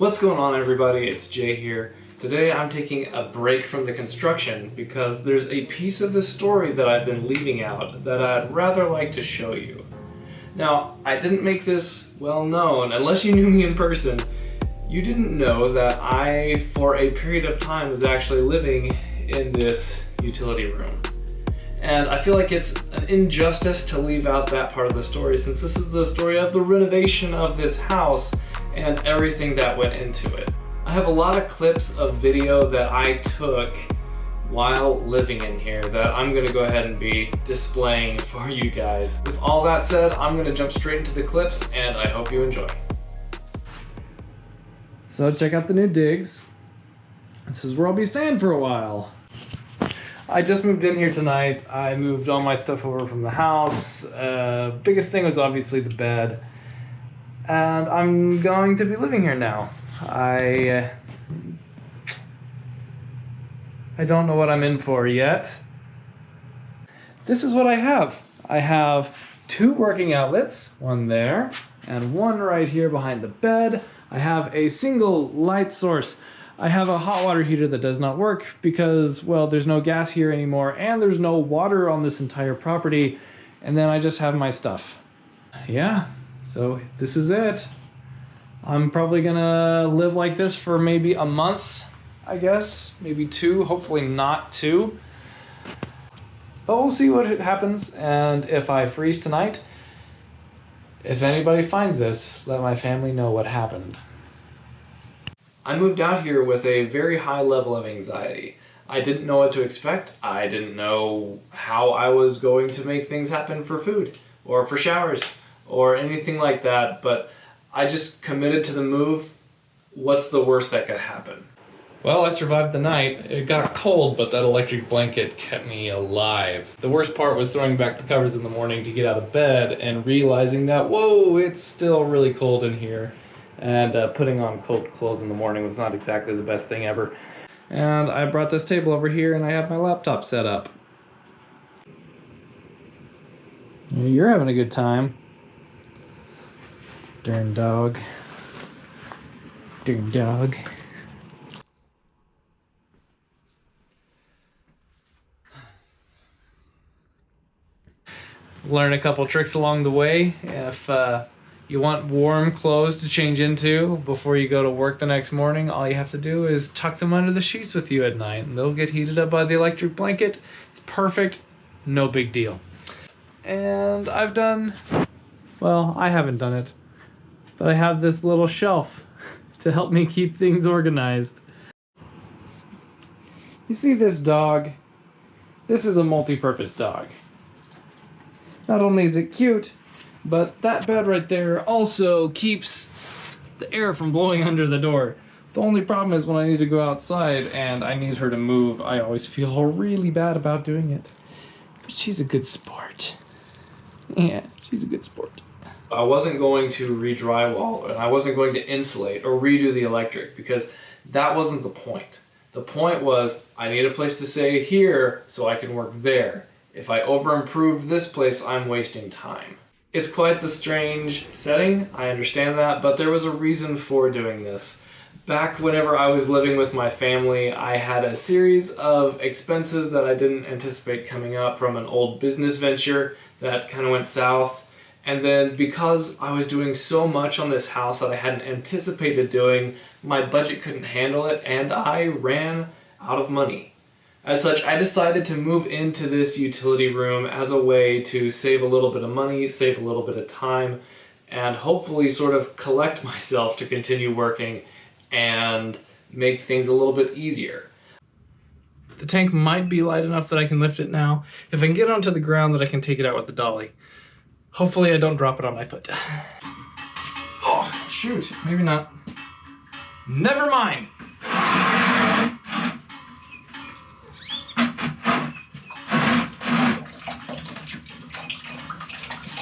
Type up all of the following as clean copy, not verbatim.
What's going on, everybody? It's Jay here. Today I'm taking a break from the construction because there's a piece of the story that I've been leaving out that I'd rather like to show you. Now, I didn't make this well known. Unless you knew me in person, you didn't know that I, for a period of time, was actually living in this utility room. And I feel like it's an injustice to leave out that part of the story, since this is the story of the renovation of this house and everything that went into it. I have a lot of clips of video that I took while living in here that I'm gonna go ahead and be displaying for you guys. With all that said, I'm gonna jump straight into the clips and I hope you enjoy. So check out the new digs. This is where I'll be staying for a while. I just moved in here tonight. I moved all my stuff over from the house. Biggest thing was obviously the bed. And I'm going to be living here now. I don't know what I'm in for yet. This is what I have. I have two working outlets, one there and one right here behind the bed. I have a single light source. I have a hot water heater that does not work because, well, there's no gas here anymore and there's no water on this entire property. And then I just have my stuff. Yeah, so this is it. I'm probably gonna live like this for maybe a month, I guess, maybe two, hopefully not two. But we'll see what happens, and if I freeze tonight, if anybody finds this, let my family know what happened. I moved out here with a very high level of anxiety. I didn't know what to expect. I didn't know how I was going to make things happen for food, or for showers, or anything like that, but I just committed to the move. What's the worst that could happen? Well, I survived the night. It got cold, but that electric blanket kept me alive. The worst part was throwing back the covers in the morning to get out of bed and realizing that, whoa, it's still really cold in here. And putting on cold clothes in the morning was not exactly the best thing ever. And I brought this table over here and I have my laptop set up. You're having a good time. Darn dog. Darn dog. Learn a couple tricks along the way. If you want warm clothes to change into before you go to work the next morning, all you have to do is tuck them under the sheets with you at night and they'll get heated up by the electric blanket. It's perfect, no big deal. And I've done, well, I haven't done it, but I have this little shelf to help me keep things organized. You see this dog? This is a multi-purpose dog. Not only is it cute, but that bed right there also keeps the air from blowing under the door. The only problem is when I need to go outside and I need her to move, I always feel really bad about doing it. But she's a good sport. Yeah, she's a good sport. I wasn't going to re-drywall and I wasn't going to insulate or redo the electric because that wasn't the point. The point was I need a place to stay here so I can work there. If I over-improve this place, I'm wasting time. It's quite the strange setting, I understand that, but there was a reason for doing this. Back whenever I was living with my family, I had a series of expenses that I didn't anticipate coming up from an old business venture that kind of went south. And then because I was doing so much on this house that I hadn't anticipated doing, my budget couldn't handle it and I ran out of money. As such, I decided to move into this utility room as a way to save a little bit of money, save a little bit of time, and hopefully sort of collect myself to continue working and make things a little bit easier. The tank might be light enough that I can lift it now. If I can get onto the ground, that I can take it out with the dolly. Hopefully I don't drop it on my foot. Oh, shoot, maybe not. Never mind.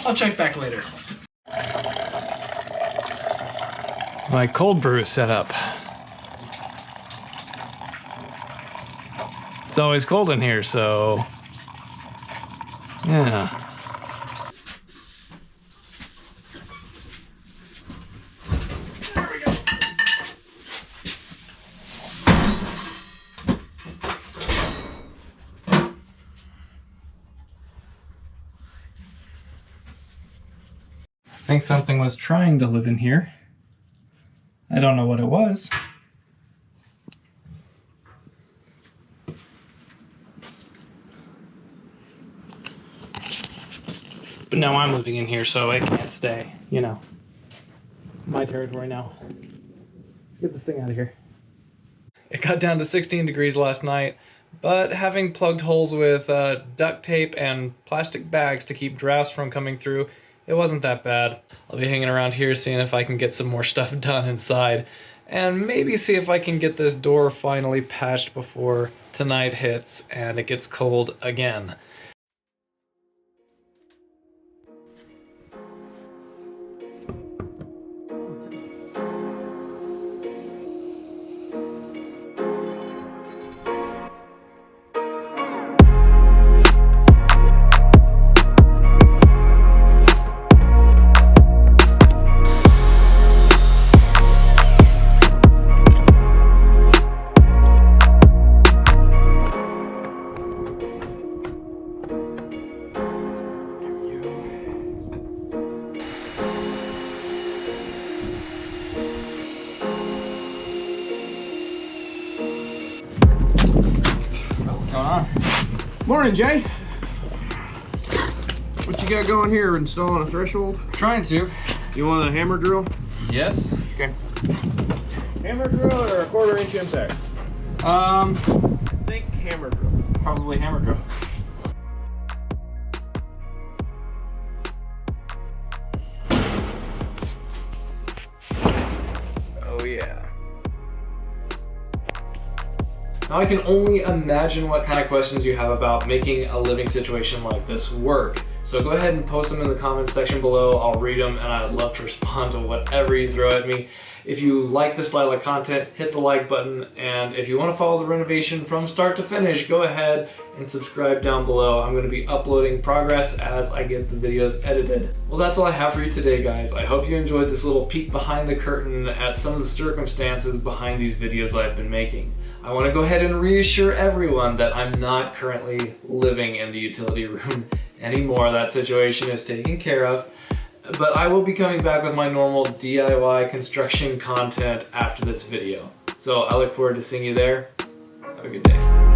I'll check back later. My cold brew is set up. It's always cold in here, so yeah. think something was trying to live in here. I don't know what it was. But now I'm living in here, so it can't stay, you know. My territory now. Get this thing out of here. It got down to 16 degrees last night, but having plugged holes with duct tape and plastic bags to keep drafts from coming through, it wasn't that bad. I'll be hanging around here seeing if I can get some more stuff done inside, and maybe see if I can get this door finally patched before tonight hits and it gets cold again. Morning, Jay. What you got going here? Installing a threshold? Trying to. You want a hammer drill? Yes. Okay. Hammer drill or a 1/4 inch impact? Think hammer drill. Probably hammer drill. Oh yeah. Now I can only imagine what kind of questions you have about making a living situation like this work. So go ahead and post them in the comments section below. I'll read them and I'd love to respond to whatever you throw at me. If you like this style of content, hit the like button. And if you want to follow the renovation from start to finish, go ahead and subscribe down below. I'm going to be uploading progress as I get the videos edited. Well, that's all I have for you today, guys. I hope you enjoyed this little peek behind the curtain at some of the circumstances behind these videos I've been making. I want to go ahead and reassure everyone that I'm not currently living in the utility room anymore. That situation is taken care of. But I will be coming back with my normal DIY construction content after this video. So I look forward to seeing you there. Have a good day.